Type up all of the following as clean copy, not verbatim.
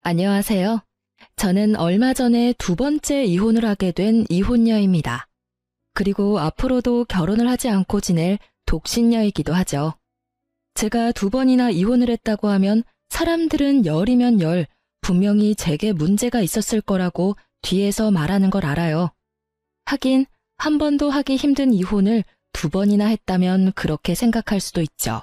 안녕하세요. 저는 얼마 전에 두 번째 이혼을 하게 된 이혼녀입니다. 그리고 앞으로도 결혼을 하지 않고 지낼 독신녀이기도 하죠. 제가 두 번이나 이혼을 했다고 하면 사람들은 열이면 열, 분명히 제게 문제가 있었을 거라고 뒤에서 말하는 걸 알아요. 하긴 한 번도 하기 힘든 이혼을 두 번이나 했다면 그렇게 생각할 수도 있죠.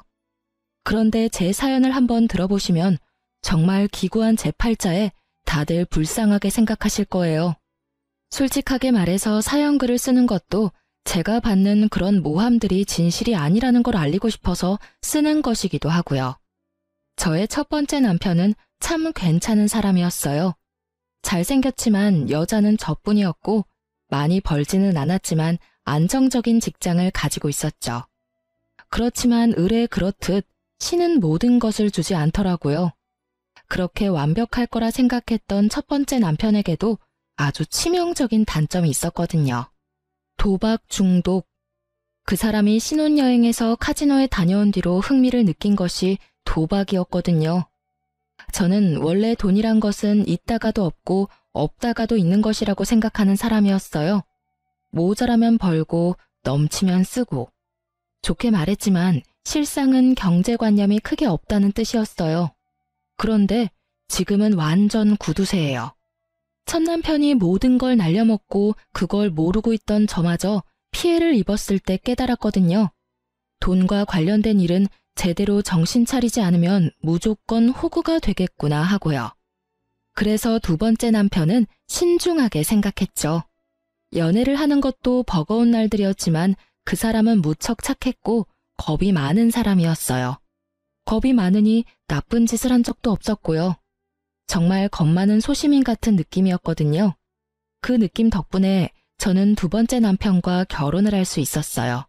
그런데 제 사연을 한번 들어보시면 정말 기구한 제 팔자에 다들 불쌍하게 생각하실 거예요. 솔직하게 말해서 사연글을 쓰는 것도 제가 받는 그런 모함들이 진실이 아니라는 걸 알리고 싶어서 쓰는 것이기도 하고요. 저의 첫 번째 남편은 참 괜찮은 사람이었어요. 잘생겼지만 여자는 저뿐이었고 많이 벌지는 않았지만 안정적인 직장을 가지고 있었죠. 그렇지만 을에 그렇듯 신은 모든 것을 주지 않더라고요. 그렇게 완벽할 거라 생각했던 첫 번째 남편에게도 아주 치명적인 단점이 있었거든요. 도박 중독. 그 사람이 신혼여행에서 카지노에 다녀온 뒤로 흥미를 느낀 것이 도박이었거든요. 저는 원래 돈이란 것은 있다가도 없고 없다가도 있는 것이라고 생각하는 사람이었어요. 모자라면 벌고 넘치면 쓰고. 좋게 말했지만 실상은 경제관념이 크게 없다는 뜻이었어요. 그런데 지금은 완전 구두쇠예요. 첫 남편이 모든 걸 날려먹고 그걸 모르고 있던 저마저 피해를 입었을 때 깨달았거든요. 돈과 관련된 일은 제대로 정신 차리지 않으면 무조건 호구가 되겠구나 하고요. 그래서 두 번째 남편은 신중하게 생각했죠. 연애를 하는 것도 버거운 날들이었지만 그 사람은 무척 착했고 겁이 많은 사람이었어요. 겁이 많으니 나쁜 짓을 한 적도 없었고요. 정말 겁 많은 소시민 같은 느낌이었거든요. 그 느낌 덕분에 저는 두 번째 남편과 결혼을 할 수 있었어요.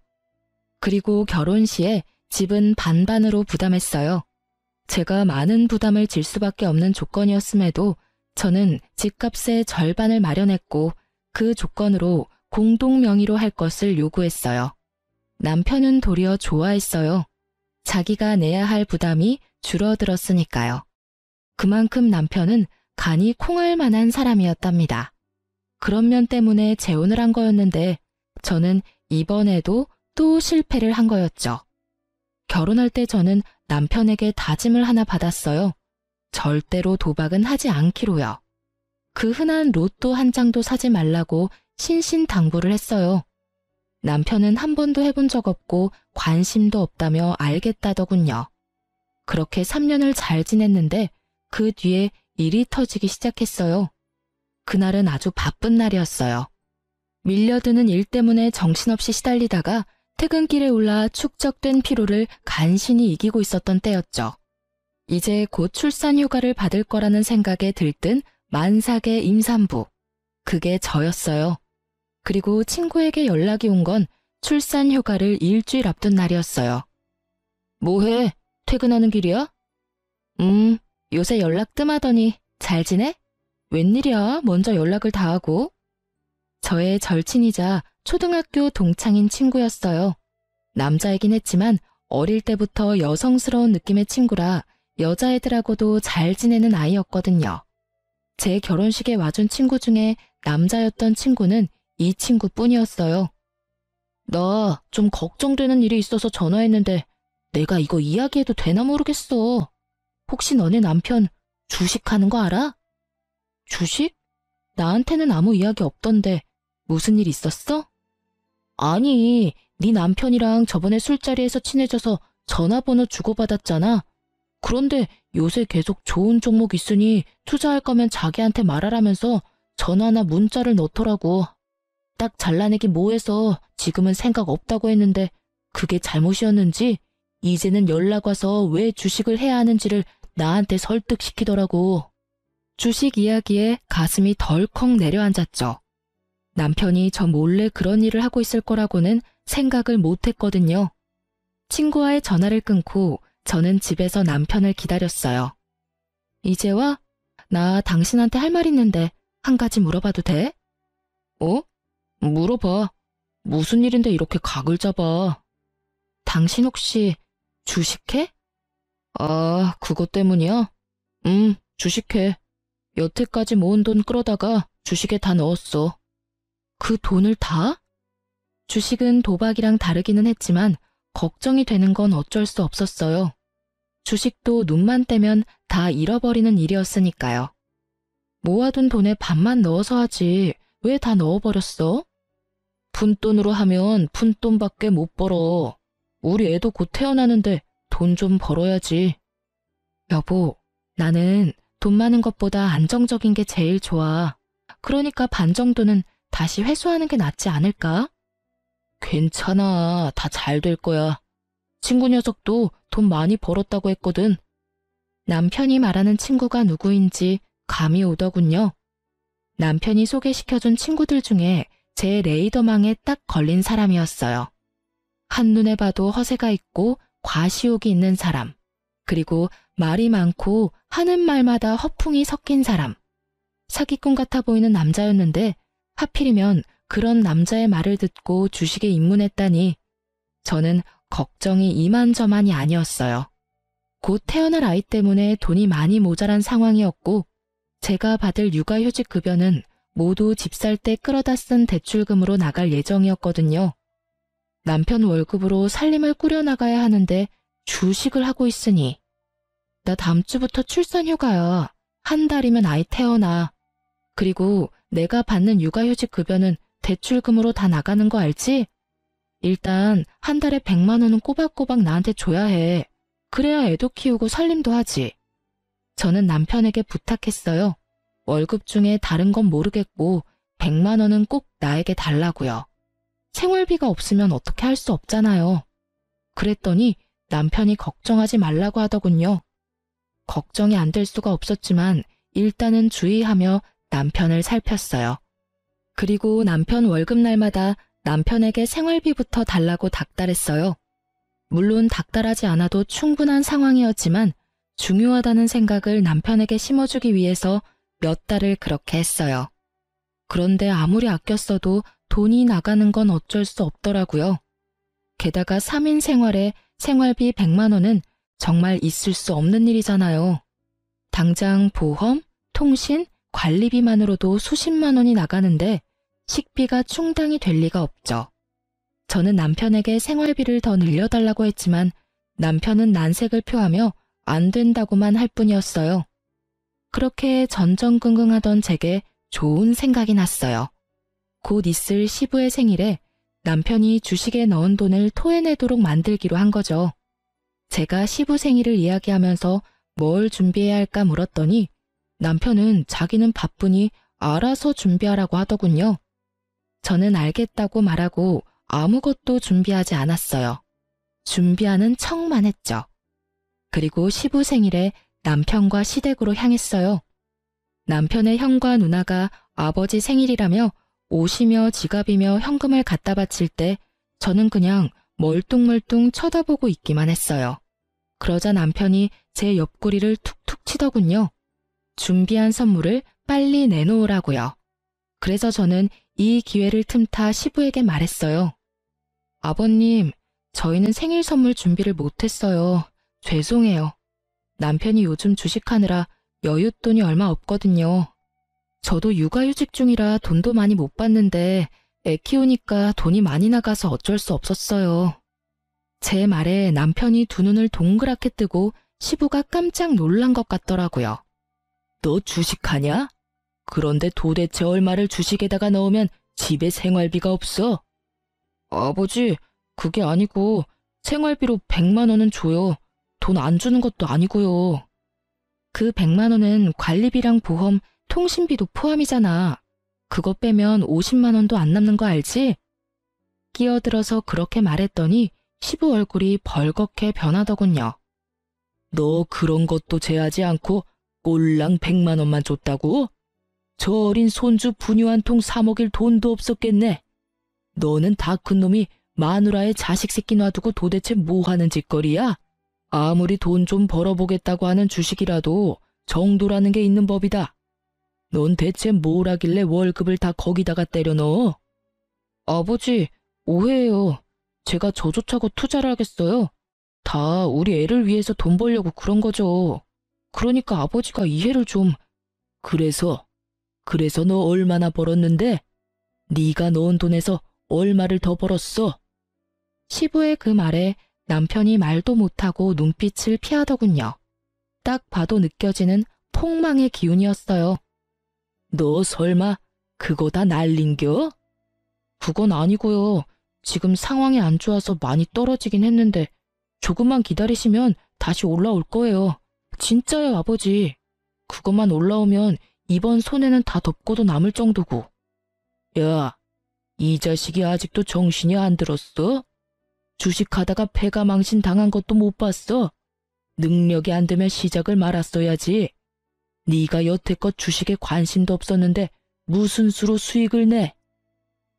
그리고 결혼 시에 집은 반반으로 부담했어요. 제가 많은 부담을 질 수밖에 없는 조건이었음에도 저는 집값의 절반을 마련했고 그 조건으로 공동 명의로 할 것을 요구했어요. 남편은 도리어 좋아했어요. 자기가 내야 할 부담이 줄어들었으니까요. 그만큼 남편은 간이 콩할 만한 사람이었답니다. 그런 면 때문에 재혼을 한 거였는데 저는 이번에도 또 실패를 한 거였죠. 결혼할 때 저는 남편에게 다짐을 하나 받았어요. 절대로 도박은 하지 않기로요. 그 흔한 로또 한 장도 사지 말라고 신신당부를 했어요. 남편은 한 번도 해본 적 없고 관심도 없다며 알겠다더군요. 그렇게 3년을 잘 지냈는데 그 뒤에 일이 터지기 시작했어요. 그날은 아주 바쁜 날이었어요. 밀려드는 일 때문에 정신없이 시달리다가 퇴근길에 올라 축적된 피로를 간신히 이기고 있었던 때였죠. 이제 곧 출산 휴가를 받을 거라는 생각에 들뜬 만삭의 임산부. 그게 저였어요. 그리고 친구에게 연락이 온 건 출산 휴가를 일주일 앞둔 날이었어요. 뭐해? 퇴근하는 길이야? 요새 연락 뜸하더니 잘 지내? 웬일이야? 먼저 연락을 다 하고. 저의 절친이자 초등학교 동창인 친구였어요. 남자이긴 했지만 어릴 때부터 여성스러운 느낌의 친구라 여자애들하고도 잘 지내는 아이였거든요. 제 결혼식에 와준 친구 중에 남자였던 친구는 이 친구뿐이었어요. 나 좀 걱정되는 일이 있어서 전화했는데 내가 이거 이야기해도 되나 모르겠어. 혹시 너네 남편 주식하는 거 알아? 주식? 나한테는 아무 이야기 없던데 무슨 일 있었어? 아니, 네 남편이랑 저번에 술자리에서 친해져서 전화번호 주고받았잖아. 그런데 요새 계속 좋은 종목 있으니 투자할 거면 자기한테 말하라면서 전화나 문자를 넣더라고. 딱 잘라내기 뭐해서 지금은 생각 없다고 했는데 그게 잘못이었는지 이제는 연락 와서 왜 주식을 해야 하는지를 나한테 설득시키더라고. 주식 이야기에 가슴이 덜컥 내려앉았죠. 남편이 저 몰래 그런 일을 하고 있을 거라고는 생각을 못했거든요. 친구와의 전화를 끊고 저는 집에서 남편을 기다렸어요. 이제 와? 나 당신한테 할 말 있는데 한 가지 물어봐도 돼? 어? 물어봐. 무슨 일인데 이렇게 각을 잡아? 당신 혹시 주식해? 아, 그것 때문이야? 주식해. 여태까지 모은 돈 끌어다가 주식에 다 넣었어. 그 돈을 다? 주식은 도박이랑 다르기는 했지만 걱정이 되는 건 어쩔 수 없었어요. 주식도 눈만 떼면 다 잃어버리는 일이었으니까요. 모아둔 돈에 반만 넣어서 하지 왜 다 넣어버렸어? 푼돈으로 하면 푼돈밖에 못 벌어. 우리 애도 곧 태어나는데 돈 좀 벌어야지. 여보, 나는 돈 많은 것보다 안정적인 게 제일 좋아. 그러니까 반 정도는 다시 회수하는 게 낫지 않을까? 괜찮아. 다 잘 될 거야. 친구 녀석도 돈 많이 벌었다고 했거든. 남편이 말하는 친구가 누구인지 감이 오더군요. 남편이 소개시켜준 친구들 중에 제 레이더망에 딱 걸린 사람이었어요. 한눈에 봐도 허세가 있고 과시욕이 있는 사람, 그리고 말이 많고 하는 말마다 허풍이 섞인 사람. 사기꾼 같아 보이는 남자였는데 하필이면 그런 남자의 말을 듣고 주식에 입문했다니 저는 걱정이 이만저만이 아니었어요. 곧 태어날 아이 때문에 돈이 많이 모자란 상황이었고 제가 받을 육아휴직 급여는 모두 집 살 때 끌어다 쓴 대출금으로 나갈 예정이었거든요. 남편 월급으로 살림을 꾸려나가야 하는데 주식을 하고 있으니 나 다음 주부터 출산휴가야. 한 달이면 아이 태어나. 그리고 내가 받는 육아휴직 급여는 대출금으로 다 나가는 거 알지? 일단 한 달에 100만 원은 꼬박꼬박 나한테 줘야 해. 그래야 애도 키우고 살림도 하지. 저는 남편에게 부탁했어요. 월급 중에 다른 건 모르겠고 100만 원은 꼭 나에게 달라고요. 생활비가 없으면 어떻게 할 수 없잖아요. 그랬더니 남편이 걱정하지 말라고 하더군요. 걱정이 안 될 수가 없었지만 일단은 주의하며 남편을 살폈어요. 그리고 남편 월급날마다 남편에게 생활비부터 달라고 닥달했어요. 물론 닥달하지 않아도 충분한 상황이었지만 중요하다는 생각을 남편에게 심어주기 위해서 몇 달을 그렇게 했어요. 그런데 아무리 아껴 써도 돈이 나가는 건 어쩔 수 없더라고요. 게다가 3인 생활에 생활비 100만 원은 정말 있을 수 없는 일이잖아요. 당장 보험, 통신, 관리비만으로도 수십만 원이 나가는데 식비가 충당이 될 리가 없죠. 저는 남편에게 생활비를 더 늘려달라고 했지만 남편은 난색을 표하며 안 된다고만 할 뿐이었어요. 그렇게 전전긍긍하던 제게 좋은 생각이 났어요. 곧 있을 시부의 생일에 남편이 주식에 넣은 돈을 토해내도록 만들기로 한 거죠. 제가 시부 생일을 이야기하면서 뭘 준비해야 할까 물었더니 남편은 자기는 바쁘니 알아서 준비하라고 하더군요. 저는 알겠다고 말하고 아무것도 준비하지 않았어요. 준비하는 척만 했죠. 그리고 시부 생일에 남편과 시댁으로 향했어요. 남편의 형과 누나가 아버지 생일이라며 옷이며 지갑이며 현금을 갖다 바칠 때 저는 그냥 멀뚱멀뚱 쳐다보고 있기만 했어요. 그러자 남편이 제 옆구리를 툭툭 치더군요. 준비한 선물을 빨리 내놓으라고요. 그래서 저는 이 기회를 틈타 시부에게 말했어요. 아버님, 저희는 생일 선물 준비를 못했어요. 죄송해요. 남편이 요즘 주식하느라 여윳돈이 얼마 없거든요. 저도 육아휴직 중이라 돈도 많이 못 받는데 애 키우니까 돈이 많이 나가서 어쩔 수 없었어요. 제 말에 남편이 두 눈을 동그랗게 뜨고 시부가 깜짝 놀란 것 같더라고요. 너 주식하냐? 그런데 도대체 얼마를 주식에다가 넣으면 집에 생활비가 없어? 아버지, 그게 아니고 생활비로 100만 원은 줘요. 돈 안 주는 것도 아니고요. 그 100만 원은 관리비랑 보험, 통신비도 포함이잖아. 그거 빼면 50만 원도 안 남는 거 알지? 끼어들어서 그렇게 말했더니 시부 얼굴이 벌겋게 변하더군요. 너 그런 것도 제하지 않고 꼴랑 100만 원만 줬다고? 저 어린 손주 분유 한 통 사 먹일 돈도 없었겠네. 너는 다 큰 놈이 마누라의 자식 새끼 놔두고 도대체 뭐 하는 짓거리야? 아무리 돈 좀 벌어보겠다고 하는 주식이라도 정도라는 게 있는 법이다. 넌 대체 뭘 하길래 월급을 다 거기다가 때려 넣어? 아버지, 오해예요. 제가 저조차고 투자를 하겠어요. 다 우리 애를 위해서 돈 벌려고 그런 거죠. 그러니까 아버지가 이해를 좀... 그래서 너 얼마나 벌었는데? 네가 넣은 돈에서 얼마를 더 벌었어? 시부의 그 말에 남편이 말도 못하고 눈빛을 피하더군요. 딱 봐도 느껴지는 폭망의 기운이었어요. 너 설마 그거 다 날린겨? 그건 아니고요. 지금 상황이 안 좋아서 많이 떨어지긴 했는데 조금만 기다리시면 다시 올라올 거예요. 진짜요, 아버지. 그것만 올라오면 이번 손해는 다 덮고도 남을 정도고. 야, 이 자식이 아직도 정신이 안 들었어? 주식하다가 패가 망신 당한 것도 못 봤어? 능력이 안 되면 시작을 말았어야지. 네가 여태껏 주식에 관심도 없었는데 무슨 수로 수익을 내?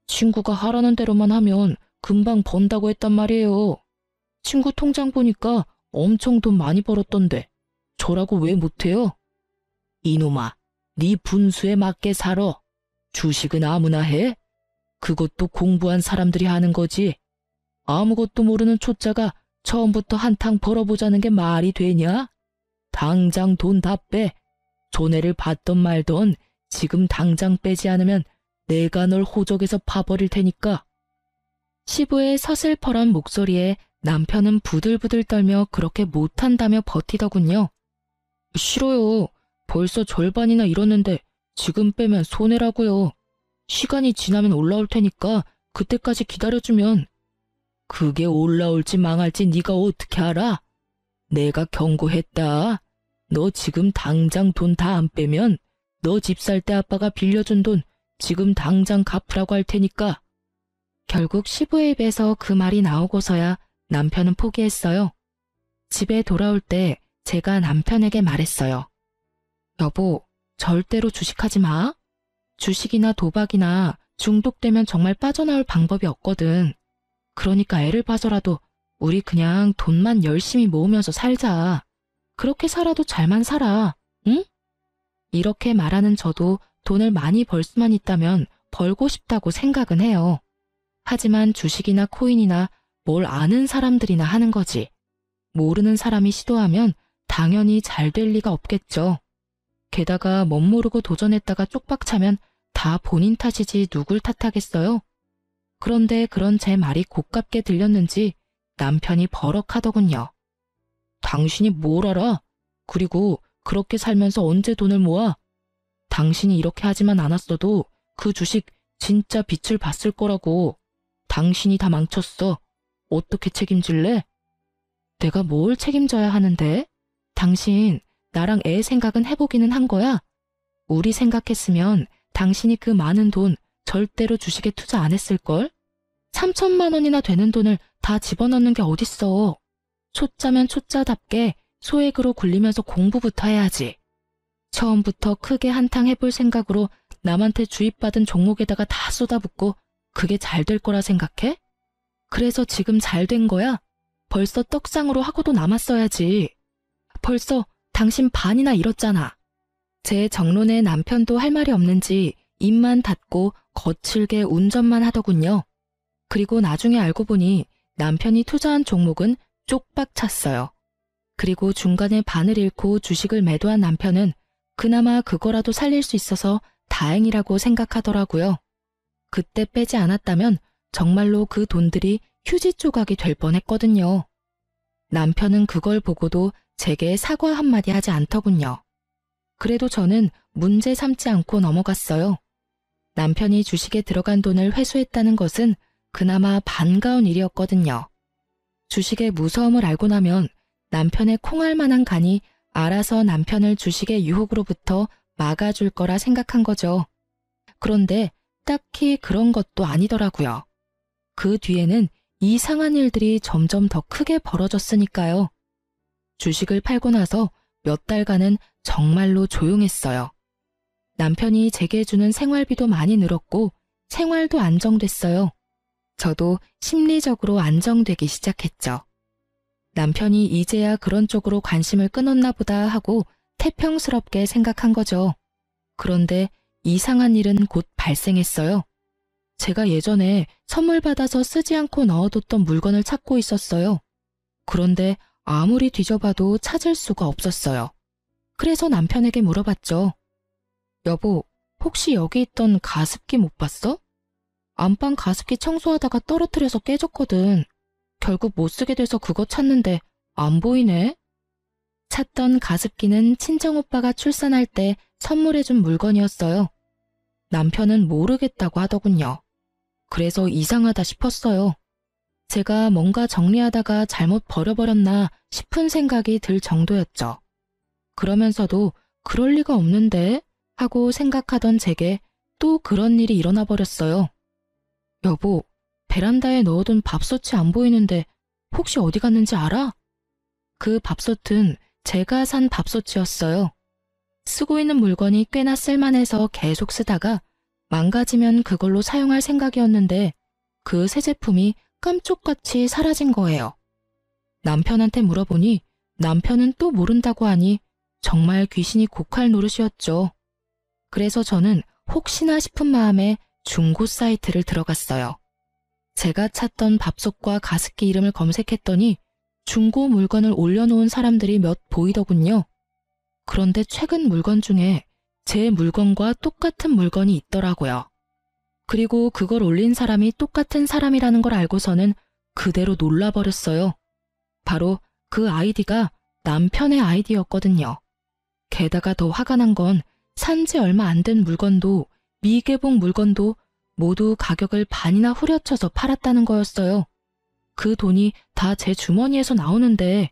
친구가 하라는 대로만 하면 금방 번다고 했단 말이에요. 친구 통장 보니까 엄청 돈 많이 벌었던데 저라고 왜 못해요? 이놈아, 네 분수에 맞게 살아. 주식은 아무나 해? 그것도 공부한 사람들이 하는 거지. 아무것도 모르는 초짜가 처음부터 한탕 벌어보자는 게 말이 되냐? 당장 돈 다 빼. 손해를 봤던 말던 지금 당장 빼지 않으면 내가 널 호적에서 파버릴 테니까. 시부의 서슬퍼런 목소리에 남편은 부들부들 떨며 그렇게 못한다며 버티더군요. 싫어요. 벌써 절반이나 잃었는데 지금 빼면 손해라고요. 시간이 지나면 올라올 테니까 그때까지 기다려주면. 그게 올라올지 망할지 네가 어떻게 알아? 내가 경고했다. 너 지금 당장 돈 다 안 빼면 너 집 살 때 아빠가 빌려준 돈 지금 당장 갚으라고 할 테니까. 결국 시부의 입에서 그 말이 나오고서야 남편은 포기했어요. 집에 돌아올 때 제가 남편에게 말했어요. 여보, 절대로 주식하지 마. 주식이나 도박이나 중독되면 정말 빠져나올 방법이 없거든. 그러니까 애를 봐서라도 우리 그냥 돈만 열심히 모으면서 살자. 그렇게 살아도 잘만 살아. 응? 이렇게 말하는 저도 돈을 많이 벌 수만 있다면 벌고 싶다고 생각은 해요. 하지만 주식이나 코인이나 뭘 아는 사람들이나 하는 거지. 모르는 사람이 시도하면 당연히 잘 될 리가 없겠죠. 게다가 멋모르고 도전했다가 쪽박 차면 다 본인 탓이지 누굴 탓하겠어요? 그런데 그런 제 말이 고깝게 들렸는지 남편이 버럭하더군요. 당신이 뭘 알아? 그리고 그렇게 살면서 언제 돈을 모아? 당신이 이렇게 하지만 않았어도 그 주식 진짜 빛을 봤을 거라고. 당신이 다 망쳤어. 어떻게 책임질래? 내가 뭘 책임져야 하는데? 당신 나랑 애 생각은 해보기는 한 거야? 우리 생각했으면 당신이 그 많은 돈 절대로 주식에 투자 안 했을걸? 3천만 원이나 되는 돈을 다 집어넣는 게 어딨어. 초짜면 초짜답게 소액으로 굴리면서 공부부터 해야지. 처음부터 크게 한탕 해볼 생각으로 남한테 주입받은 종목에다가 다 쏟아붓고 그게 잘 될 거라 생각해? 그래서 지금 잘 된 거야? 벌써 떡상으로 하고도 남았어야지. 벌써 당신 반이나 잃었잖아. 제 정론에 남편도 할 말이 없는지 입만 닫고 거칠게 운전만 하더군요. 그리고 나중에 알고 보니 남편이 투자한 종목은 쪽박 찼어요. 그리고 중간에 반을 잃고 주식을 매도한 남편은 그나마 그거라도 살릴 수 있어서 다행이라고 생각하더라고요. 그때 빼지 않았다면 정말로 그 돈들이 휴지 조각이 될 뻔했거든요. 남편은 그걸 보고도 제게 사과 한마디 하지 않더군요. 그래도 저는 문제 삼지 않고 넘어갔어요. 남편이 주식에 들어간 돈을 회수했다는 것은 그나마 반가운 일이었거든요. 주식의 무서움을 알고 나면 남편의 콩알 만한 간이 알아서 남편을 주식의 유혹으로부터 막아줄 거라 생각한 거죠. 그런데 딱히 그런 것도 아니더라고요. 그 뒤에는 이상한 일들이 점점 더 크게 벌어졌으니까요. 주식을 팔고 나서 몇 달간은 정말로 조용했어요. 남편이 제게 주는 생활비도 많이 늘었고 생활도 안정됐어요. 저도 심리적으로 안정되기 시작했죠. 남편이 이제야 그런 쪽으로 관심을 끊었나 보다 하고 태평스럽게 생각한 거죠. 그런데 이상한 일은 곧 발생했어요. 제가 예전에 선물 받아서 쓰지 않고 넣어뒀던 물건을 찾고 있었어요. 그런데 아무리 뒤져봐도 찾을 수가 없었어요. 그래서 남편에게 물어봤죠. 여보, 혹시 여기 있던 가습기 못 봤어? 안방 가습기 청소하다가 떨어뜨려서 깨졌거든. 결국 못 쓰게 돼서 그거 찾는데 안 보이네. 찾던 가습기는 친정오빠가 출산할 때 선물해준 물건이었어요. 남편은 모르겠다고 하더군요. 그래서 이상하다 싶었어요. 제가 뭔가 정리하다가 잘못 버려버렸나 싶은 생각이 들 정도였죠. 그러면서도 그럴 리가 없는데 하고 생각하던 제게 또 그런 일이 일어나 버렸어요. 여보, 베란다에 넣어둔 밥솥이 안 보이는데 혹시 어디 갔는지 알아? 그 밥솥은 제가 산 밥솥이었어요. 쓰고 있는 물건이 꽤나 쓸만해서 계속 쓰다가 망가지면 그걸로 사용할 생각이었는데 그 새 제품이 깜쪽같이 사라진 거예요. 남편한테 물어보니 남편은 또 모른다고 하니 정말 귀신이 곡할 노릇이었죠. 그래서 저는 혹시나 싶은 마음에 중고 사이트를 들어갔어요. 제가 찾던 밥솥과 가습기 이름을 검색했더니 중고 물건을 올려놓은 사람들이 몇 보이더군요. 그런데 최근 물건 중에 제 물건과 똑같은 물건이 있더라고요. 그리고 그걸 올린 사람이 똑같은 사람이라는 걸 알고서는 그대로 놀라버렸어요. 바로 그 아이디가 남편의 아이디였거든요. 게다가 더 화가 난 건 산지 얼마 안 된 물건도 미개봉 물건도 모두 가격을 반이나 후려쳐서 팔았다는 거였어요. 그 돈이 다 제 주머니에서 나오는데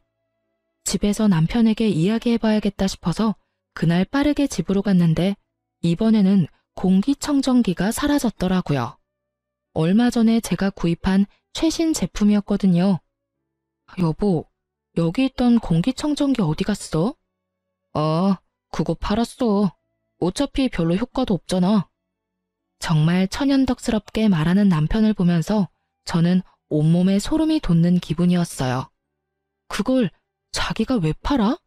집에서 남편에게 이야기해봐야겠다 싶어서 그날 빠르게 집으로 갔는데 이번에는 공기청정기가 사라졌더라고요. 얼마 전에 제가 구입한 최신 제품이었거든요. 여보, 여기 있던 공기청정기 어디 갔어? 아, 그거 팔았어. 어차피 별로 효과도 없잖아. 정말 천연덕스럽게 말하는 남편을 보면서 저는 온몸에 소름이 돋는 기분이었어요. 그걸 자기가 왜 팔아?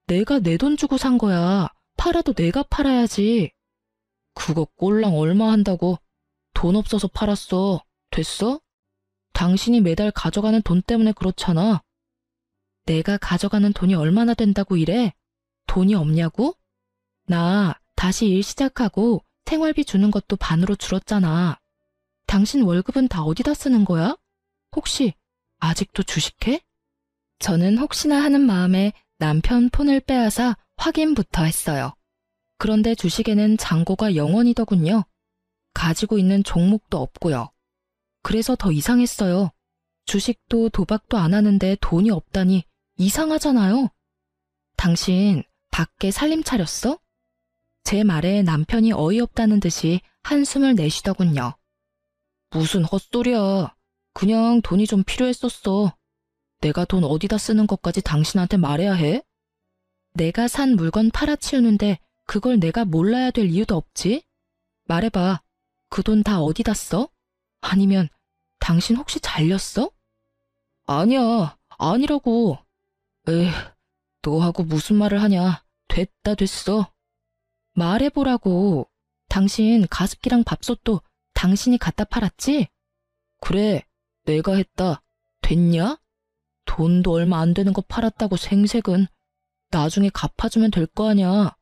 내가 내 돈 주고 산 거야. 팔아도 내가 팔아야지. 그거 꼴랑 얼마 한다고? 돈 없어서 팔았어. 됐어? 당신이 매달 가져가는 돈 때문에 그렇잖아. 내가 가져가는 돈이 얼마나 된다고 이래? 돈이 없냐고? 나 다시 일 시작하고 생활비 주는 것도 반으로 줄었잖아. 당신 월급은 다 어디다 쓰는 거야? 혹시 아직도 주식해? 저는 혹시나 하는 마음에 남편 폰을 빼앗아 확인부터 했어요. 그런데 주식에는 잔고가 0원이더군요. 가지고 있는 종목도 없고요. 그래서 더 이상했어요. 주식도 도박도 안 하는데 돈이 없다니 이상하잖아요. 당신 밖에 살림 차렸어? 제 말에 남편이 어이없다는 듯이 한숨을 내쉬더군요. 무슨 헛소리야. 그냥 돈이 좀 필요했었어. 내가 돈 어디다 쓰는 것까지 당신한테 말해야 해? 내가 산 물건 팔아치우는데 그걸 내가 몰라야 될 이유도 없지? 말해봐. 그 돈 다 어디다 써? 아니면 당신 혹시 잘렸어? 아니야. 아니라고. 에휴, 너하고 무슨 말을 하냐. 됐다 됐어. 말해보라고. 당신 가습기랑 밥솥도 당신이 갖다 팔았지? 그래, 내가 했다. 됐냐? 돈도 얼마 안 되는 거 팔았다고 생색은. 나중에 갚아주면 될 거 아냐.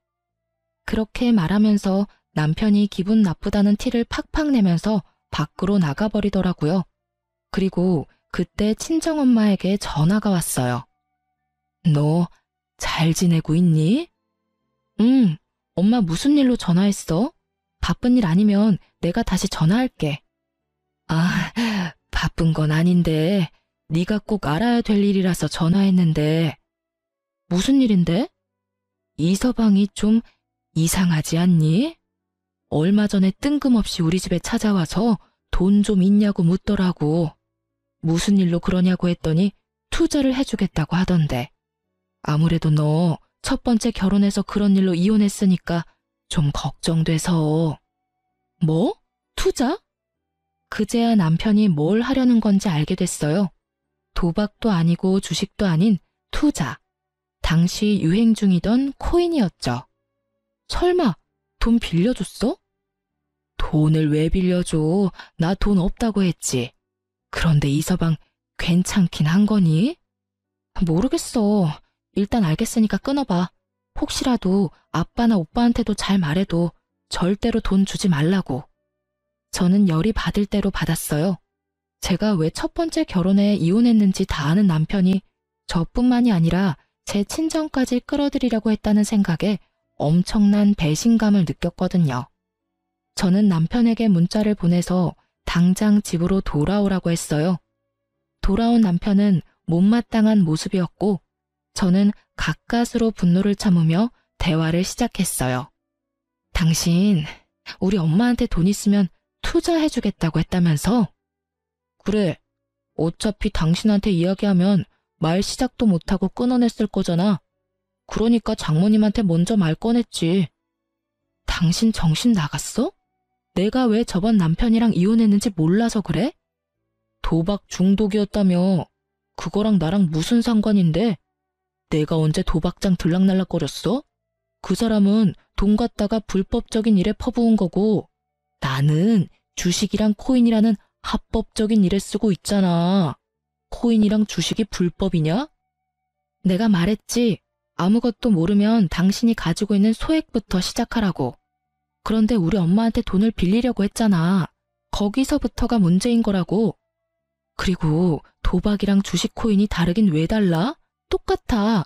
그렇게 말하면서 남편이 기분 나쁘다는 티를 팍팍 내면서 밖으로 나가버리더라고요. 그리고 그때 친정엄마에게 전화가 왔어요. 너 잘 지내고 있니? 응, 엄마 무슨 일로 전화했어? 바쁜 일 아니면 내가 다시 전화할게. 아, 바쁜 건 아닌데 네가 꼭 알아야 될 일이라서 전화했는데. 무슨 일인데? 이서방이 좀 이상하지 않니? 얼마 전에 뜬금없이 우리 집에 찾아와서 돈 좀 있냐고 묻더라고. 무슨 일로 그러냐고 했더니 투자를 해주겠다고 하던데. 아무래도 너 첫 번째 결혼해서 그런 일로 이혼했으니까 좀 걱정돼서. 뭐? 투자? 그제야 남편이 뭘 하려는 건지 알게 됐어요. 도박도 아니고 주식도 아닌 투자. 당시 유행 중이던 코인이었죠. 설마 돈 빌려줬어? 돈을 왜 빌려줘? 나 돈 없다고 했지. 그런데 이서방 괜찮긴 한 거니? 모르겠어. 일단 알겠으니까 끊어봐. 혹시라도 아빠나 오빠한테도 잘 말해도 절대로 돈 주지 말라고. 저는 열이 받을 대로 받았어요. 제가 왜 첫 번째 결혼에 이혼했는지 다 아는 남편이 저뿐만이 아니라 제 친정까지 끌어들이려고 했다는 생각에 엄청난 배신감을 느꼈거든요. 저는 남편에게 문자를 보내서 당장 집으로 돌아오라고 했어요. 돌아온 남편은 못마땅한 모습이었고 저는 가까스로 분노를 참으며 대화를 시작했어요. 당신 우리 엄마한테 돈 있으면 투자해주겠다고 했다면서? 그래, 어차피 당신한테 이야기하면 말 시작도 못하고 끊어냈을 거잖아. 그러니까 장모님한테 먼저 말 꺼냈지. 당신 정신 나갔어? 내가 왜 저번 남편이랑 이혼했는지 몰라서 그래? 도박 중독이었다며. 그거랑 나랑 무슨 상관인데? 내가 언제 도박장 들락날락거렸어? 그 사람은 돈 갖다가 불법적인 일에 퍼부은 거고 나는 주식이랑 코인이라는 합법적인 일에 쓰고 있잖아. 코인이랑 주식이 불법이냐? 내가 말했지. 아무것도 모르면 당신이 가지고 있는 소액부터 시작하라고. 그런데 우리 엄마한테 돈을 빌리려고 했잖아. 거기서부터가 문제인 거라고. 그리고 도박이랑 주식 코인이 다르긴 왜 달라? 똑같아.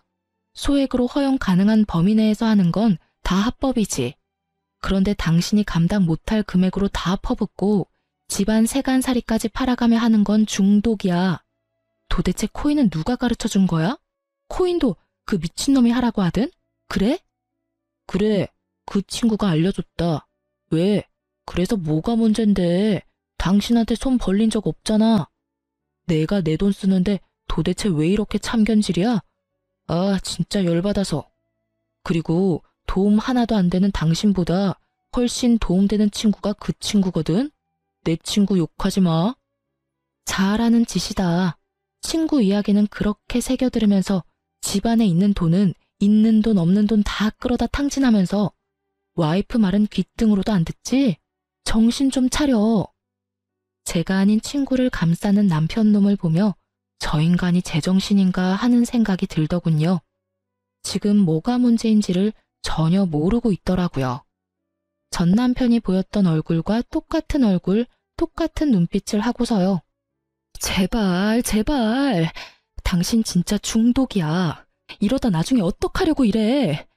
소액으로 허용 가능한 범위 내에서 하는 건 다 합법이지. 그런데 당신이 감당 못할 금액으로 다 퍼붓고 집안 세간살이까지 팔아가며 하는 건 중독이야. 도대체 코인은 누가 가르쳐 준 거야? 코인도 그 미친놈이 하라고 하든? 그래? 그래, 그 친구가 알려줬다. 왜? 그래서 뭐가 문젠데? 당신한테 손 벌린 적 없잖아. 내가 내 돈 쓰는데 도대체 왜 이렇게 참견질이야? 아, 진짜 열받아서. 그리고 도움 하나도 안 되는 당신보다 훨씬 도움되는 친구가 그 친구거든? 내 친구 욕하지 마. 잘하는 짓이다. 친구 이야기는 그렇게 새겨들으면서 집안에 있는 돈은 있는 돈 없는 돈 다 끌어다 탕진하면서 와이프 말은 귓등으로도 안 듣지? 정신 좀 차려. 제가 아닌 친구를 감싸는 남편 놈을 보며 저 인간이 제정신인가 하는 생각이 들더군요. 지금 뭐가 문제인지를 전혀 모르고 있더라고요. 전 남편이 보였던 얼굴과 똑같은 얼굴, 똑같은 눈빛을 하고서요. 제발, 제발. 당신 진짜 중독이야. 이러다 나중에 어떡하려고 이래.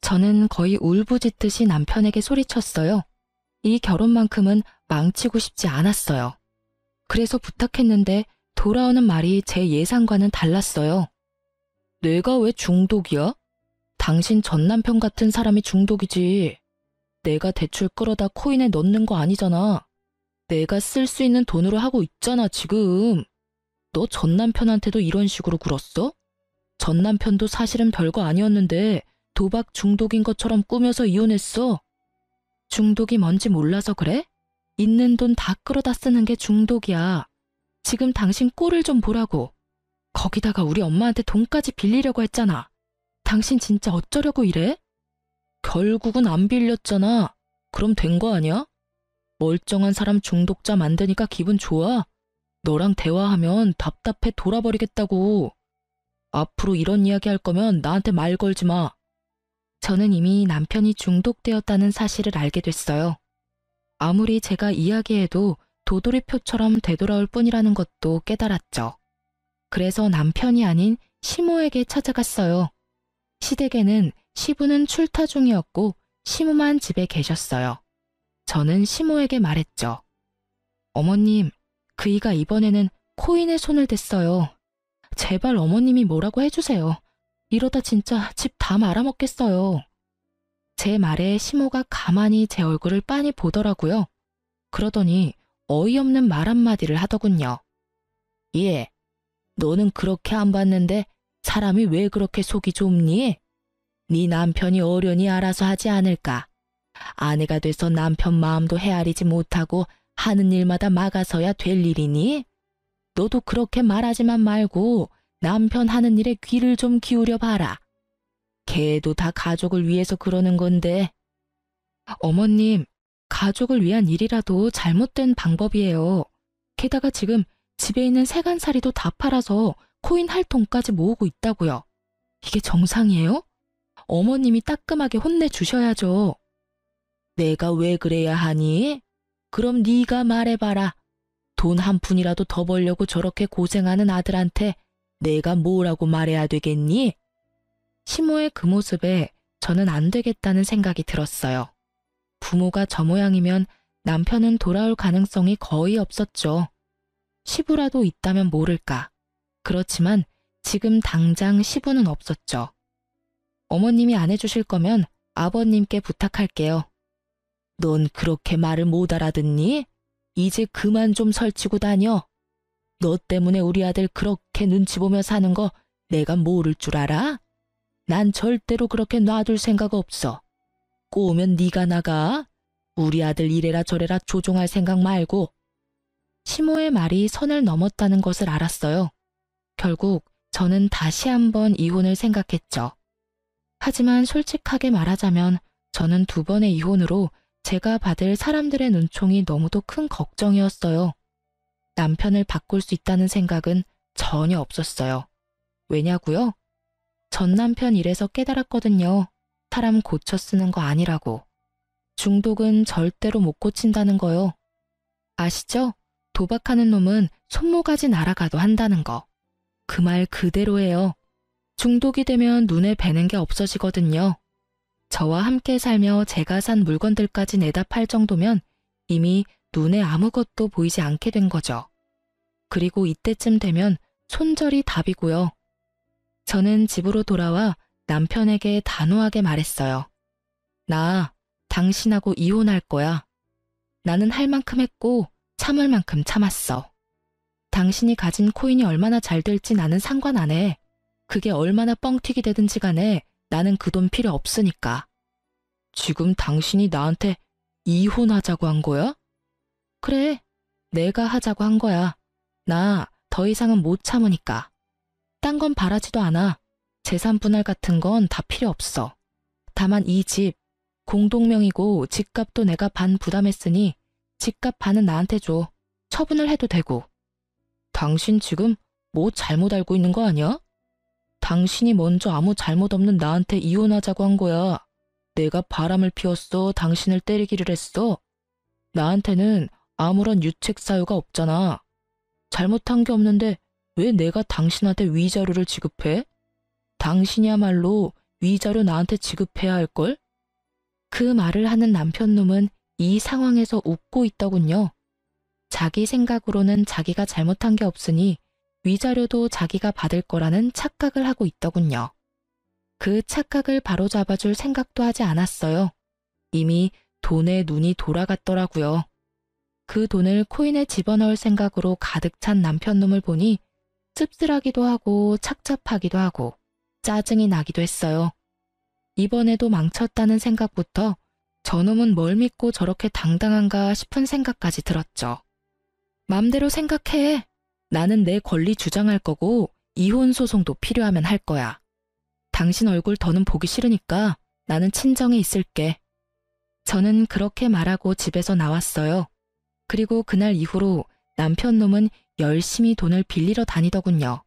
저는 거의 울부짖듯이 남편에게 소리쳤어요. 이 결혼만큼은 망치고 싶지 않았어요. 그래서 부탁했는데 돌아오는 말이 제 예상과는 달랐어요. 내가 왜 중독이야? 당신 전 남편 같은 사람이 중독이지. 내가 대출 끌어다 코인에 넣는 거 아니잖아. 내가 쓸 수 있는 돈으로 하고 있잖아, 지금. 너 전 남편한테도 이런 식으로 굴었어? 전 남편도 사실은 별거 아니었는데 도박 중독인 것처럼 꾸며서 이혼했어. 중독이 뭔지 몰라서 그래? 있는 돈 다 끌어다 쓰는 게 중독이야. 지금 당신 꼴을 좀 보라고. 거기다가 우리 엄마한테 돈까지 빌리려고 했잖아. 당신 진짜 어쩌려고 이래? 결국은 안 빌렸잖아. 그럼 된 거 아니야? 멀쩡한 사람 중독자 만드니까 기분 좋아? 너랑 대화하면 답답해 돌아버리겠다고. 앞으로 이런 이야기 할 거면 나한테 말 걸지 마. 저는 이미 남편이 중독되었다는 사실을 알게 됐어요. 아무리 제가 이야기해도 도돌이표처럼 되돌아올 뿐이라는 것도 깨달았죠. 그래서 남편이 아닌 시모에게 찾아갔어요. 시댁에는 시부는 출타 중이었고 시모만 집에 계셨어요. 저는 시모에게 말했죠. 어머님, 그이가 이번에는 코인에 손을 댔어요. 제발 어머님이 뭐라고 해주세요. 이러다 진짜 집 다 말아먹겠어요. 제 말에 시모가 가만히 제 얼굴을 빤히 보더라고요. 그러더니 어이없는 말 한마디를 하더군요. 예, 너는 그렇게 안 봤는데 사람이 왜 그렇게 속이 좁니? 네 남편이 어련히 알아서 하지 않을까? 아내가 돼서 남편 마음도 헤아리지 못하고 하는 일마다 막아서야 될 일이니? 너도 그렇게 말하지만 말고 남편 하는 일에 귀를 좀 기울여 봐라. 걔도 다 가족을 위해서 그러는 건데. 어머님, 가족을 위한 일이라도 잘못된 방법이에요. 게다가 지금 집에 있는 세간살이도 다 팔아서 코인 할 돈까지 모으고 있다고요. 이게 정상이에요? 어머님이 따끔하게 혼내주셔야죠. 내가 왜 그래야 하니? 그럼 네가 말해봐라. 돈 한 푼이라도 더 벌려고 저렇게 고생하는 아들한테 내가 뭐라고 말해야 되겠니? 시모의 그 모습에 저는 안 되겠다는 생각이 들었어요. 부모가 저 모양이면 남편은 돌아올 가능성이 거의 없었죠. 시부라도 있다면 모를까. 그렇지만 지금 당장 시부는 없었죠. 어머님이 안 해주실 거면 아버님께 부탁할게요. 넌 그렇게 말을 못 알아듣니? 이제 그만 좀 설치고 다녀. 너 때문에 우리 아들 그렇게 눈치 보며 사는 거 내가 모를 줄 알아? 난 절대로 그렇게 놔둘 생각 없어. 꼬우면 네가 나가. 우리 아들 이래라 저래라 조종할 생각 말고. 시모의 말이 선을 넘었다는 것을 알았어요. 결국 저는 다시 한번 이혼을 생각했죠. 하지만 솔직하게 말하자면 저는 2번의 이혼으로 제가 받을 사람들의 눈총이 너무도 큰 걱정이었어요. 남편을 바꿀 수 있다는 생각은 전혀 없었어요. 왜냐고요? 전 남편 일에서 깨달았거든요. 사람 고쳐 쓰는 거 아니라고. 중독은 절대로 못 고친다는 거요. 아시죠? 도박하는 놈은 손모가지 날아가도 한다는 거. 그 말 그대로예요. 중독이 되면 눈에 뵈는 게 없어지거든요. 저와 함께 살며 제가 산 물건들까지 내다 팔 정도면 이미 눈에 아무것도 보이지 않게 된 거죠. 그리고 이때쯤 되면 손절이 답이고요. 저는 집으로 돌아와 남편에게 단호하게 말했어요. 나 당신하고 이혼할 거야. 나는 할 만큼 했고 참을 만큼 참았어. 당신이 가진 코인이 얼마나 잘 될지 나는 상관 안 해. 그게 얼마나 뻥튀기 되든지 간에 나는 그 돈 필요 없으니까. 지금 당신이 나한테 이혼하자고 한 거야? 그래, 내가 하자고 한 거야. 나 더 이상은 못 참으니까. 딴 건 바라지도 않아. 재산 분할 같은 건 다 필요 없어. 다만 이 집, 공동명의고 집값도 내가 반 부담했으니 집값 반은 나한테 줘. 처분을 해도 되고. 당신 지금 뭐 잘못 알고 있는 거 아니야? 당신이 먼저 아무 잘못 없는 나한테 이혼하자고 한 거야. 내가 바람을 피웠어. 당신을 때리기를 했어. 나한테는 아무런 유책 사유가 없잖아. 잘못한 게 없는데 왜 내가 당신한테 위자료를 지급해? 당신이야말로 위자료 나한테 지급해야 할걸? 그 말을 하는 남편놈은 이 상황에서 웃고 있더군요. 자기 생각으로는 자기가 잘못한 게 없으니 위자료도 자기가 받을 거라는 착각을 하고 있더군요. 그 착각을 바로잡아줄 생각도 하지 않았어요. 이미 돈에 눈이 돌아갔더라고요. 그 돈을 코인에 집어넣을 생각으로 가득 찬 남편놈을 보니 씁쓸하기도 하고 착잡하기도 하고 짜증이 나기도 했어요. 이번에도 망쳤다는 생각부터 저놈은 뭘 믿고 저렇게 당당한가 싶은 생각까지 들었죠. 맘대로 생각해. 나는 내 권리 주장할 거고 이혼 소송도 필요하면 할 거야. 당신 얼굴 더는 보기 싫으니까 나는 친정에 있을게. 저는 그렇게 말하고 집에서 나왔어요. 그리고 그날 이후로 남편놈은 열심히 돈을 빌리러 다니더군요.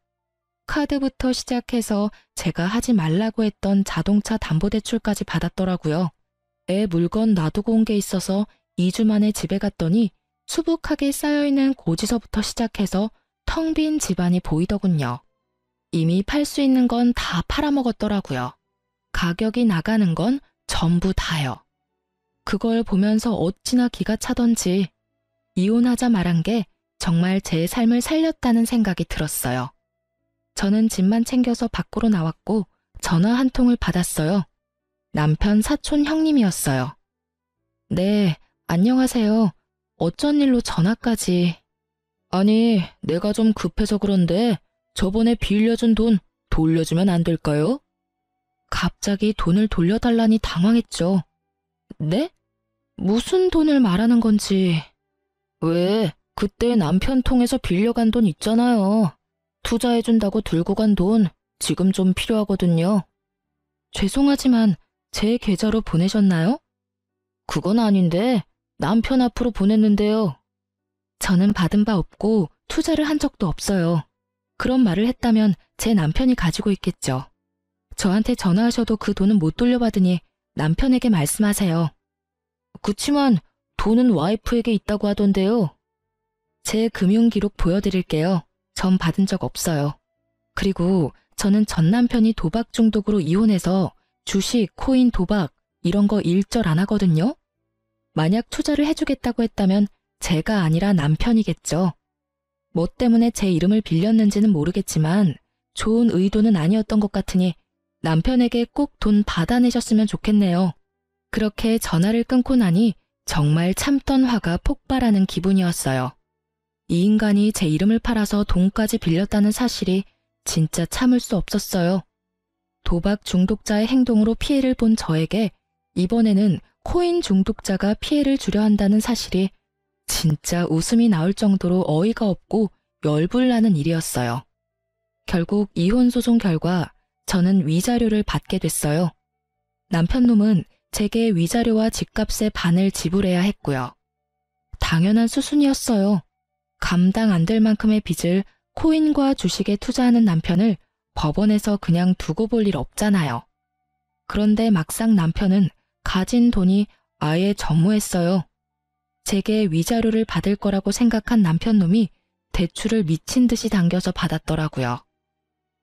카드부터 시작해서 제가 하지 말라고 했던 자동차 담보대출까지 받았더라고요. 애 물건 놔두고 온 게 있어서 2주 만에 집에 갔더니 수북하게 쌓여있는 고지서부터 시작해서 텅 빈 집안이 보이더군요. 이미 팔 수 있는 건 다 팔아먹었더라고요. 가격이 나가는 건 전부 다요. 그걸 보면서 어찌나 기가 차던지 이혼하자 말한 게 정말 제 삶을 살렸다는 생각이 들었어요. 저는 집만 챙겨서 밖으로 나왔고 전화 한 통을 받았어요. 남편 사촌 형님이었어요. 네, 안녕하세요. 어쩐 일로 전화까지. 아니, 내가 좀 급해서 그런데 저번에 빌려준 돈 돌려주면 안 될까요? 갑자기 돈을 돌려달라니 당황했죠. 네? 무슨 돈을 말하는 건지. 왜? 그때 남편 통해서 빌려간 돈 있잖아요. 투자해준다고 들고 간 돈 지금 좀 필요하거든요. 죄송하지만 제 계좌로 보내셨나요? 그건 아닌데 남편 앞으로 보냈는데요. 저는 받은 바 없고 투자를 한 적도 없어요. 그런 말을 했다면 제 남편이 가지고 있겠죠. 저한테 전화하셔도 그 돈은 못 돌려받으니 남편에게 말씀하세요. 그치만 돈은 와이프에게 있다고 하던데요. 제 금융기록 보여드릴게요. 전 받은 적 없어요. 그리고 저는 전 남편이 도박 중독으로 이혼해서 주식, 코인, 도박 이런 거 일절 안 하거든요. 만약 투자를 해주겠다고 했다면 제가 아니라 남편이겠죠. 뭐 때문에 제 이름을 빌렸는지는 모르겠지만 좋은 의도는 아니었던 것 같으니 남편에게 꼭 돈 받아내셨으면 좋겠네요. 그렇게 전화를 끊고 나니 정말 참던 화가 폭발하는 기분이었어요. 이 인간이 제 이름을 팔아서 돈까지 빌렸다는 사실이 진짜 참을 수 없었어요. 도박 중독자의 행동으로 피해를 본 저에게 이번에는 코인 중독자가 피해를 주려 한다는 사실이 진짜 웃음이 나올 정도로 어이가 없고 열불나는 일이었어요. 결국 이혼 소송 결과 저는 위자료를 받게 됐어요. 남편놈은 제게 위자료와 집값의 반을 지불해야 했고요. 당연한 수순이었어요. 감당 안 될 만큼의 빚을 코인과 주식에 투자하는 남편을 법원에서 그냥 두고 볼 일 없잖아요. 그런데 막상 남편은 가진 돈이 아예 전무했어요. 제게 위자료를 받을 거라고 생각한 남편놈이 대출을 미친 듯이 당겨서 받았더라고요.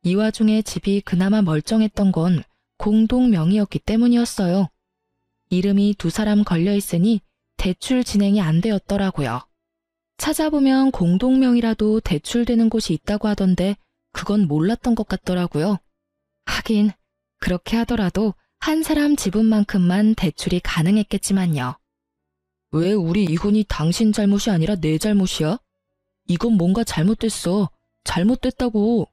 이 와중에 집이 그나마 멀쩡했던 건 공동 명의였기 때문이었어요. 이름이 두 사람 걸려 있으니 대출 진행이 안 되었더라고요. 찾아보면 공동명의라도 대출되는 곳이 있다고 하던데 그건 몰랐던 것 같더라고요. 하긴 그렇게 하더라도 한 사람 지분만큼만 대출이 가능했겠지만요. 왜 우리 이혼이 당신 잘못이 아니라 내 잘못이야? 이건 뭔가 잘못됐어. 잘못됐다고.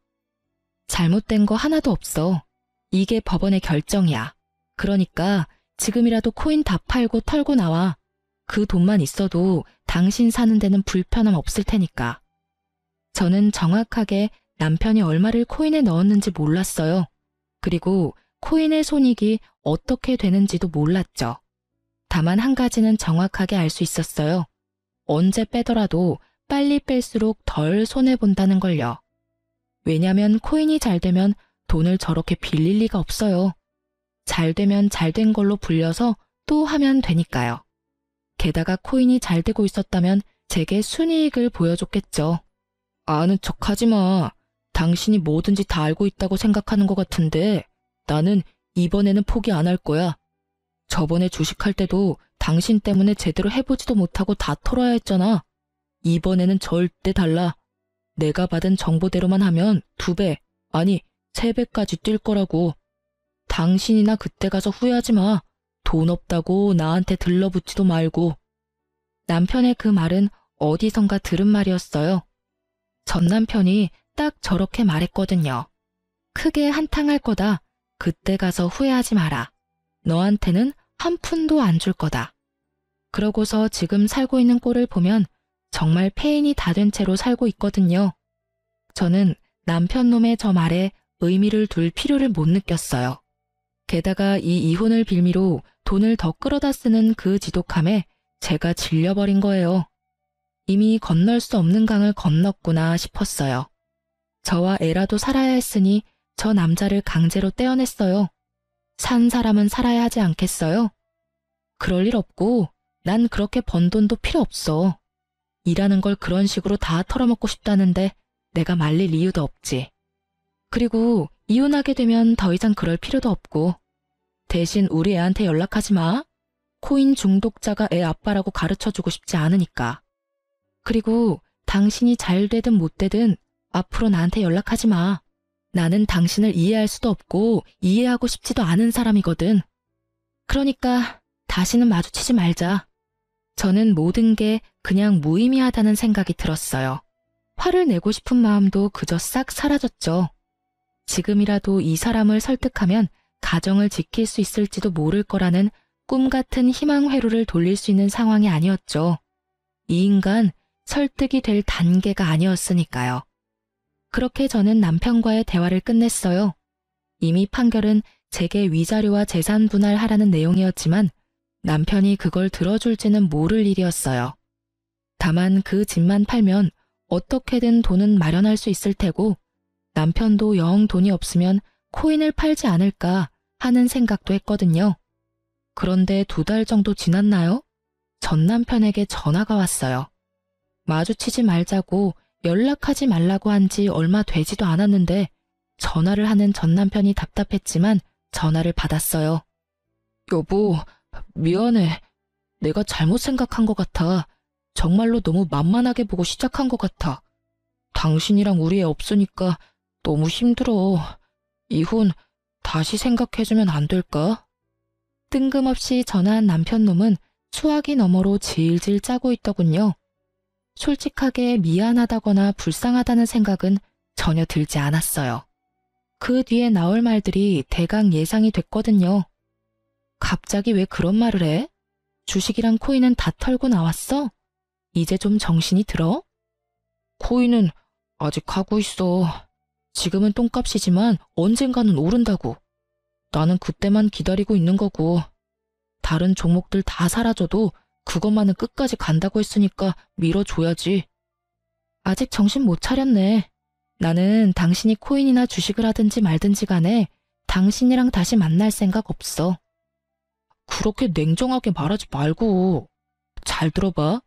잘못된 거 하나도 없어. 이게 법원의 결정이야. 그러니까 지금이라도 코인 다 팔고 털고 나와. 그 돈만 있어도 당신 사는 데는 불편함 없을 테니까. 저는 정확하게 남편이 얼마를 코인에 넣었는지 몰랐어요. 그리고 코인의 손익이 어떻게 되는지도 몰랐죠. 다만 한 가지는 정확하게 알 수 있었어요. 언제 빼더라도 빨리 뺄수록 덜 손해본다는 걸요. 왜냐면 코인이 잘 되면 돈을 저렇게 빌릴 리가 없어요. 잘 되면 잘 된 걸로 불려서 또 하면 되니까요. 게다가 코인이 잘 되고 있었다면 제게 순이익을 보여줬겠죠. 아는 척하지 마. 당신이 뭐든지 다 알고 있다고 생각하는 것 같은데 나는 이번에는 포기 안 할 거야. 저번에 주식할 때도 당신 때문에 제대로 해보지도 못하고 다 털어야 했잖아. 이번에는 절대 달라. 내가 받은 정보대로만 하면 2배, 아니 3배까지 뛸 거라고. 당신이나 그때 가서 후회하지 마. 돈 없다고 나한테 들러붙지도 말고. 남편의 그 말은 어디선가 들은 말이었어요. 전 남편이 딱 저렇게 말했거든요. 크게 한탕할 거다. 그때 가서 후회하지 마라. 너한테는 한 푼도 안 줄 거다. 그러고서 지금 살고 있는 꼴을 보면 정말 폐인이 다 된 채로 살고 있거든요. 저는 남편놈의 저 말에 의미를 둘 필요를 못 느꼈어요. 게다가 이 이혼을 빌미로 돈을 더 끌어다 쓰는 그 지독함에 제가 질려버린 거예요. 이미 건널 수 없는 강을 건넜구나 싶었어요. 저와 애라도 살아야 했으니 저 남자를 강제로 떼어냈어요. 산 사람은 살아야 하지 않겠어요? 그럴 일 없고 난 그렇게 번 돈도 필요 없어. 일하는 걸 그런 식으로 다 털어먹고 싶다는데 내가 말릴 이유도 없지. 그리고 이혼하게 되면 더 이상 그럴 필요도 없고 대신 우리 애한테 연락하지 마. 코인 중독자가 애 아빠라고 가르쳐주고 싶지 않으니까. 그리고 당신이 잘 되든 못 되든 앞으로 나한테 연락하지 마. 나는 당신을 이해할 수도 없고 이해하고 싶지도 않은 사람이거든. 그러니까 다시는 마주치지 말자. 저는 모든 게 그냥 무의미하다는 생각이 들었어요. 화를 내고 싶은 마음도 그저 싹 사라졌죠. 지금이라도 이 사람을 설득하면 가정을 지킬 수 있을지도 모를 거라는 꿈 같은 희망 회로를 돌릴 수 있는 상황이 아니었죠. 이 인간 설득이 될 단계가 아니었으니까요. 그렇게 저는 남편과의 대화를 끝냈어요. 이미 판결은 제게 위자료와 재산 분할하라는 내용이었지만 남편이 그걸 들어줄지는 모를 일이었어요. 다만 그 집만 팔면 어떻게든 돈은 마련할 수 있을 테고 남편도 영 돈이 없으면 코인을 팔지 않을까 하는 생각도 했거든요. 그런데 2달 정도 지났나요? 전 남편에게 전화가 왔어요. 마주치지 말자고 연락하지 말라고 한 지 얼마 되지도 않았는데 전화를 하는 전 남편이 답답했지만 전화를 받았어요. 여보, 미안해. 내가 잘못 생각한 것 같아. 정말로 너무 만만하게 보고 시작한 것 같아. 당신이랑 우리 애 없으니까 너무 힘들어. 이혼 다시 생각해주면 안 될까? 뜬금없이 전화한 남편놈은 수화기 너머로 질질 짜고 있더군요. 솔직하게 미안하다거나 불쌍하다는 생각은 전혀 들지 않았어요. 그 뒤에 나올 말들이 대강 예상이 됐거든요. 갑자기 왜 그런 말을 해? 주식이랑 코인은 다 털고 나왔어? 이제 좀 정신이 들어? 코인은 아직 하고 있어. 지금은 똥값이지만 언젠가는 오른다고. 나는 그때만 기다리고 있는 거고. 다른 종목들 다 사라져도 그것만은 끝까지 간다고 했으니까 밀어줘야지. 아직 정신 못 차렸네. 나는 당신이 코인이나 주식을 하든지 말든지 간에 당신이랑 다시 만날 생각 없어. 그렇게 냉정하게 말하지 말고. 잘 들어봐.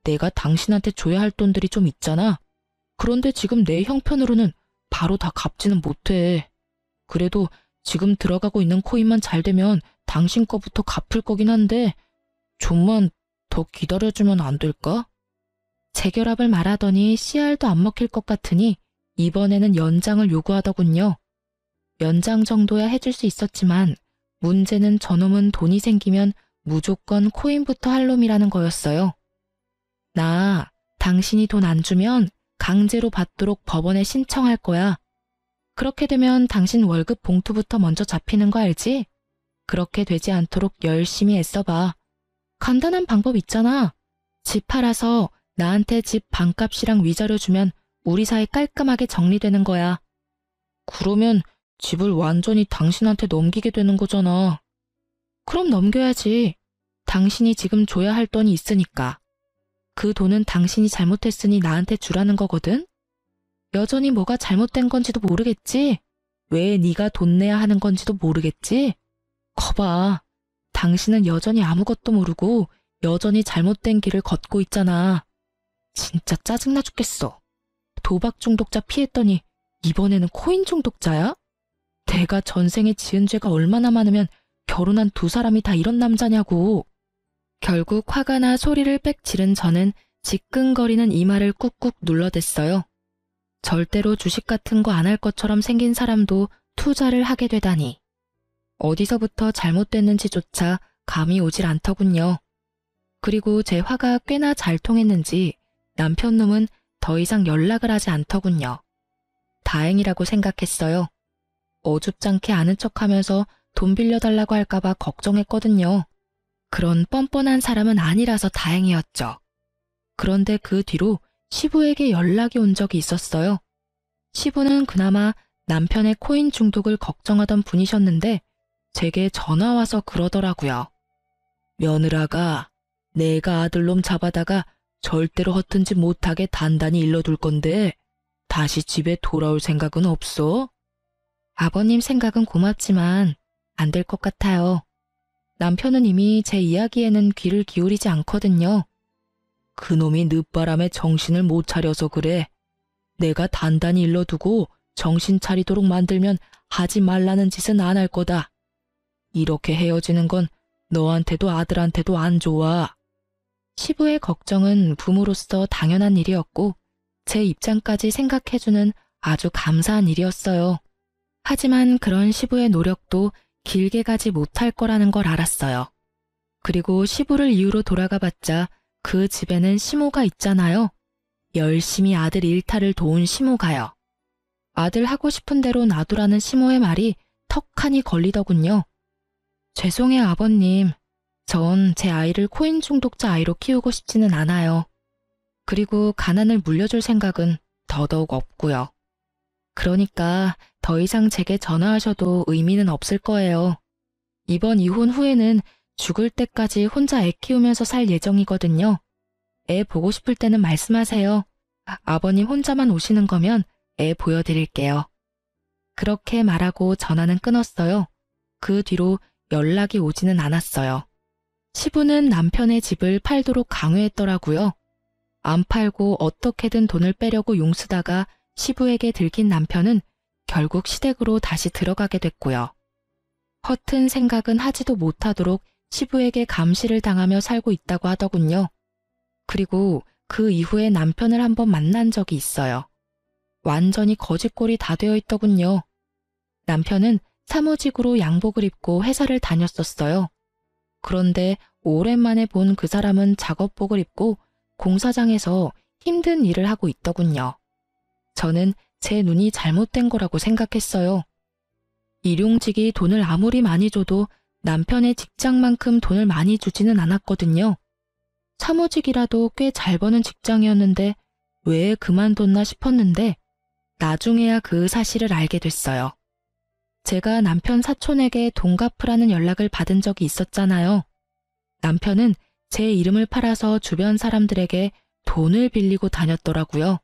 내가 당신한테 줘야 할 돈들이 좀 있잖아. 그런데 지금 내 형편으로는 바로 다 갚지는 못해. 그래도 지금 들어가고 있는 코인만 잘 되면 당신 거부터 갚을 거긴 한데 좀만 더 기다려주면 안 될까? 재결합을 말하더니 씨알도 안 먹힐 것 같으니 이번에는 연장을 요구하더군요. 연장 정도야 해줄 수 있었지만 문제는 저놈은 돈이 생기면 무조건 코인부터 할 놈이라는 거였어요. 나 당신이 돈 안 주면 강제로 받도록 법원에 신청할 거야. 그렇게 되면 당신 월급 봉투부터 먼저 잡히는 거 알지? 그렇게 되지 않도록 열심히 애써봐. 간단한 방법 있잖아. 집 팔아서 나한테 집 반값이랑 위자료 주면 우리 사이 깔끔하게 정리되는 거야. 그러면 집을 완전히 당신한테 넘기게 되는 거잖아. 그럼 넘겨야지. 당신이 지금 줘야 할 돈이 있으니까. 그 돈은 당신이 잘못했으니 나한테 주라는 거거든? 여전히 뭐가 잘못된 건지도 모르겠지? 왜 네가 돈 내야 하는 건지도 모르겠지? 거봐. 당신은 여전히 아무것도 모르고 여전히 잘못된 길을 걷고 있잖아. 진짜 짜증나 죽겠어. 도박 중독자 피했더니 이번에는 코인 중독자야? 내가 전생에 지은 죄가 얼마나 많으면 결혼한 두 사람이 다 이런 남자냐고. 결국 화가 나 소리를 빽 지른 저는 지끈거리는 이마를 꾹꾹 눌러댔어요. 절대로 주식 같은 거 안 할 것처럼 생긴 사람도 투자를 하게 되다니. 어디서부터 잘못됐는지조차 감이 오질 않더군요. 그리고 제 화가 꽤나 잘 통했는지 남편놈은 더 이상 연락을 하지 않더군요. 다행이라고 생각했어요. 어줍잖게 아는 척하면서 돈 빌려달라고 할까봐 걱정했거든요. 그런 뻔뻔한 사람은 아니라서 다행이었죠. 그런데 그 뒤로 시부에게 연락이 온 적이 있었어요. 시부는 그나마 남편의 코인 중독을 걱정하던 분이셨는데 제게 전화와서 그러더라고요. 며느라가 내가 아들놈 잡아다가 절대로 허튼지 못하게 단단히 일러둘 건데 다시 집에 돌아올 생각은 없어? 아버님 생각은 고맙지만 안 될 것 같아요. 남편은 이미 제 이야기에는 귀를 기울이지 않거든요. 그놈이 늦바람에 정신을 못 차려서 그래. 내가 단단히 일러두고 정신 차리도록 만들면 하지 말라는 짓은 안 할 거다. 이렇게 헤어지는 건 너한테도 아들한테도 안 좋아. 시부의 걱정은 부모로서 당연한 일이었고 제 입장까지 생각해주는 아주 감사한 일이었어요. 하지만 그런 시부의 노력도 길게 가지 못할 거라는 걸 알았어요. 그리고 시부를 이유로 돌아가봤자 그 집에는 시모가 있잖아요. 열심히 아들 일탈을 도운 시모가요. 아들 하고 싶은 대로 놔두라는 시모의 말이 턱하니 걸리더군요. 죄송해요, 아버님. 전 제 아이를 코인 중독자 아이로 키우고 싶지는 않아요. 그리고 가난을 물려줄 생각은 더더욱 없고요. 그러니까 더 이상 제게 전화하셔도 의미는 없을 거예요. 이번 이혼 후에는 죽을 때까지 혼자 애 키우면서 살 예정이거든요. 애 보고 싶을 때는 말씀하세요. 아버님 혼자만 오시는 거면 애 보여드릴게요. 그렇게 말하고 전화는 끊었어요. 그 뒤로 연락이 오지는 않았어요. 시부는 남편의 집을 팔도록 강요했더라고요. 안 팔고 어떻게든 돈을 빼려고 용쓰다가 시부에게 들킨 남편은 결국 시댁으로 다시 들어가게 됐고요. 허튼 생각은 하지도 못하도록 시부에게 감시를 당하며 살고 있다고 하더군요. 그리고 그 이후에 남편을 한번 만난 적이 있어요. 완전히 거짓골이 다 되어 있더군요. 남편은 사무직으로 양복을 입고 회사를 다녔었어요. 그런데 오랜만에 본 그 사람은 작업복을 입고 공사장에서 힘든 일을 하고 있더군요. 저는 제 눈이 잘못된 거라고 생각했어요. 일용직이 돈을 아무리 많이 줘도 남편의 직장만큼 돈을 많이 주지는 않았거든요. 사무직이라도 꽤 잘 버는 직장이었는데 왜 그만뒀나 싶었는데 나중에야 그 사실을 알게 됐어요. 제가 남편 사촌에게 돈 갚으라는 연락을 받은 적이 있었잖아요. 남편은 제 이름을 팔아서 주변 사람들에게 돈을 빌리고 다녔더라고요.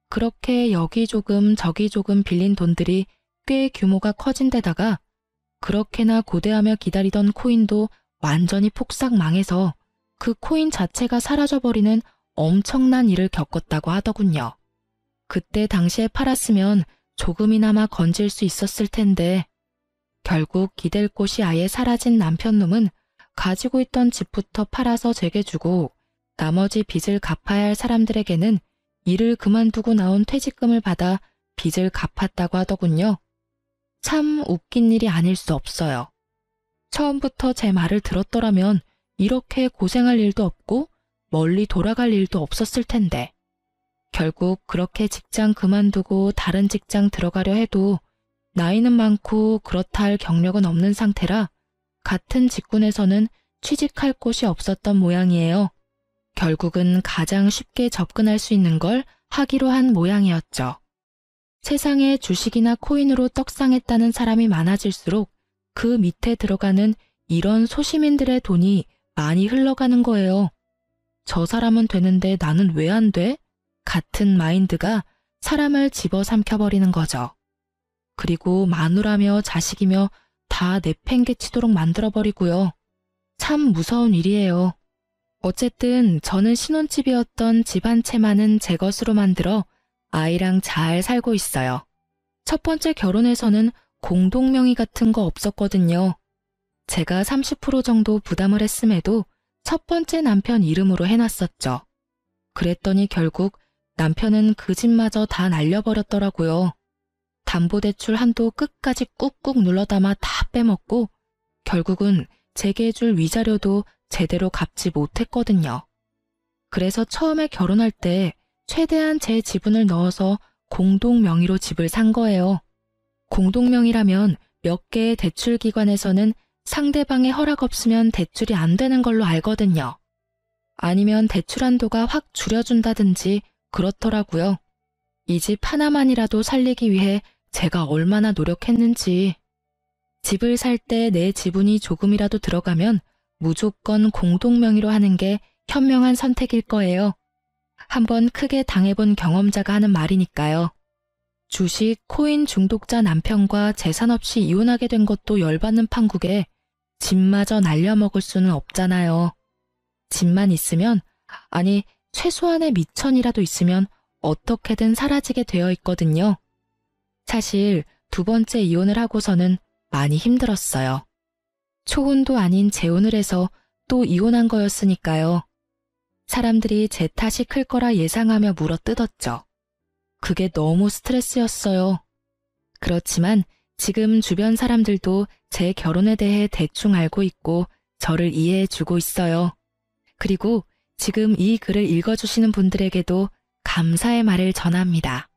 그렇게 여기 조금 저기 조금 빌린 돈들이 꽤 규모가 커진 데다가 그렇게나 고대하며 기다리던 코인도 완전히 폭삭 망해서 그 코인 자체가 사라져버리는 엄청난 일을 겪었다고 하더군요. 그때 당시에 팔았으면 조금이나마 건질 수 있었을 텐데 결국 기댈 곳이 아예 사라진 남편놈은 가지고 있던 집부터 팔아서 제게 주고 나머지 빚을 갚아야 할 사람들에게는 일을 그만두고 나온 퇴직금을 받아 빚을 갚았다고 하더군요. 참 웃긴 일이 아닐 수 없어요. 처음부터 제 말을 들었더라면 이렇게 고생할 일도 없고 멀리 돌아갈 일도 없었을 텐데 결국 그렇게 직장 그만두고 다른 직장 들어가려 해도 나이는 많고 그렇다 할 경력은 없는 상태라 같은 직군에서는 취직할 곳이 없었던 모양이에요. 결국은 가장 쉽게 접근할 수 있는 걸 하기로 한 모양이었죠. 세상에 주식이나 코인으로 떡상했다는 사람이 많아질수록 그 밑에 들어가는 이런 소시민들의 돈이 많이 흘러가는 거예요. 저 사람은 되는데 나는 왜 안 돼? 같은 마인드가 사람을 집어삼켜버리는 거죠. 그리고 마누라며 자식이며 다 내팽개치도록 만들어버리고요. 참 무서운 일이에요. 어쨌든 저는 신혼집이었던 집 한 채만은 제 것으로 만들어 아이랑 잘 살고 있어요. 첫 번째 결혼에서는 공동명의 같은 거 없었거든요. 제가 30% 정도 부담을 했음에도 첫 번째 남편 이름으로 해놨었죠. 그랬더니 결국 남편은 그 집마저 다 날려버렸더라고요. 담보대출 한도 끝까지 꾹꾹 눌러담아 다 빼먹고 결국은 제게 줄 위자료도 제대로 갚지 못했거든요. 그래서 처음에 결혼할 때 최대한 제 지분을 넣어서 공동명의로 집을 산 거예요. 공동명의라면 몇 개의 대출기관에서는 상대방의 허락 없으면 대출이 안 되는 걸로 알거든요. 아니면 대출 한도가 확 줄여준다든지 그렇더라고요. 이 집 하나만이라도 살리기 위해 제가 얼마나 노력했는지. 집을 살 때 내 지분이 조금이라도 들어가면 무조건 공동명의로 하는 게 현명한 선택일 거예요. 한번 크게 당해본 경험자가 하는 말이니까요. 주식, 코인 중독자 남편과 재산 없이 이혼하게 된 것도 열받는 판국에 집마저 날려먹을 수는 없잖아요. 집만 있으면, 아니 최소한의 미천이라도 있으면 어떻게든 사라지게 되어 있거든요. 사실 두 번째 이혼을 하고서는 많이 힘들었어요. 초혼도 아닌 재혼을 해서 또 이혼한 거였으니까요. 사람들이 제 탓이 클 거라 예상하며 물어뜯었죠. 그게 너무 스트레스였어요. 그렇지만 지금 주변 사람들도 제 결혼에 대해 대충 알고 있고 저를 이해해주고 있어요. 그리고 지금 이 글을 읽어주시는 분들에게도 감사의 말을 전합니다.